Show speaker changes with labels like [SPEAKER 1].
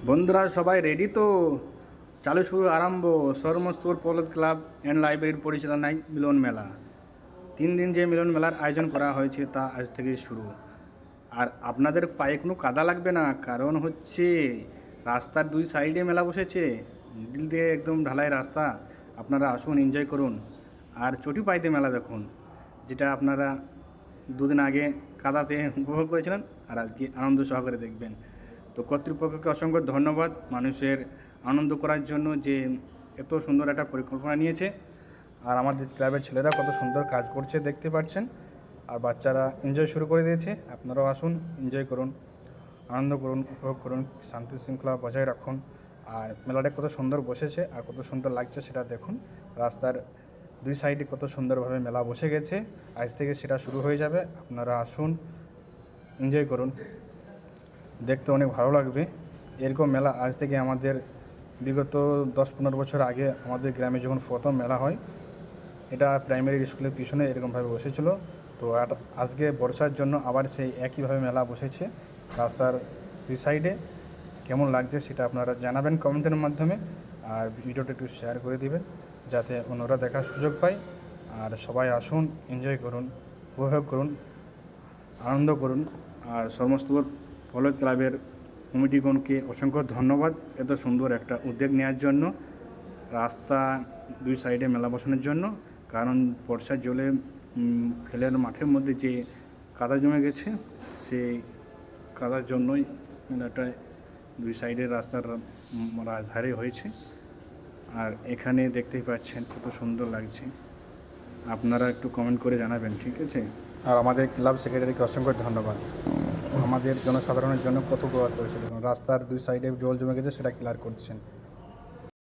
[SPEAKER 1] বন্ধুরা সবাই রেডি তো? চালু শুরু আরম্ভ। সর্বস্তর পলদ ক্লাব অ্যান্ড লাইব্রেরির পরিচালনায় মিলন মেলা। 3 দিন যে মিলন মেলার আয়োজন করা হয়েছে তা আজ থেকে শুরু। আর আপনাদের পায়ে কোনো কাদা লাগবে না, কারণ হচ্ছে রাস্তার 2 সাইডে মেলা বসেছে। মিডিল দিয়ে একদম ঢালাই রাস্তা। আপনারা আসুন, এনজয় করুন। আর চটি পাইতে মেলা দেখুন, যেটা আপনারা 2 দিন আগে কাদাতে উপভোগ করেছিলেন আর আজকে আনন্দ সহকারে দেখবেন। তো কর্তৃপক্ষকে অসংখ্য ধন্যবাদ মানুষের আনন্দ করার জন্য, যে এত সুন্দর একটা পরিকল্পনা নিয়েছে। আর আমাদের ক্লাবের ছেলেরা কত সুন্দর কাজ করছে দেখতে পাচ্ছেন। আর বাচ্চারা এনজয় শুরু করে দিয়েছে। আপনারাও আসুন, এনজয় করুন, আনন্দ করুন, উপভোগ করুন, শান্তি শৃঙ্খলা বজায় রাখুন। আর মেলাটা কত সুন্দর বসেছে আর কত সুন্দর লাগছে সেটা দেখুন। রাস্তার 2 সাইডে কত সুন্দরভাবে মেলা বসে গেছে। আজ থেকে সেটা শুরু হয়ে যাবে। আপনারা আসুন, এনজয় করুন, দেখতে অনেক ভালো লাগবে। এরকম মেলা আজ থেকে আমাদের বিগত 10-15 বছর আগে আমাদের গ্রামে যখন প্রথম মেলা হয়, এটা প্রাইমারি স্কুলের পিছনে এরকমভাবে বসেছিল। তো আজকে বর্ষার জন্য আবার সেই একইভাবে মেলা বসেছে রাস্তার 2 সাইডে। কেমন লাগছে সেটা আপনারা জানাবেন কমেন্টের মাধ্যমে। আর ভিডিওটা একটু শেয়ার করে দিবেন যাতে অন্যরা দেখার সুযোগ পায়। আর সবাই আসুন, এনজয় করুন, উপভোগ করুন, আনন্দ করুন। আর সমস্ত পলদ ক্লাবের কমিটিগণকে অসংখ্য ধন্যবাদ এত সুন্দর একটা উদ্যোগ নেওয়ার জন্য, রাস্তা 2 সাইডে মেলা বসানোর জন্য। কারণ বর্ষার জলে ফেলের মাঠের মধ্যে যে কাদা জমে গেছে, সেই কাদার জন্যই মেলাটায় 2 সাইডে রাস্তার ধারে হয়েছে। আর এখানে দেখতেই পাচ্ছেন কত সুন্দর লাগছে। আপনারা একটু কমেন্ট করে জানাবেন, ঠিক আছে? আর আমাদের ক্লাব সেক্রেটারিকে অসংখ্য ধন্যবাদ। আমাদের জনসাধারণের জন্য কত উপকার করেছে। রাস্তার 2 সাইডে জল জমে গেছে, সেটা ক্লিয়ার করছেন।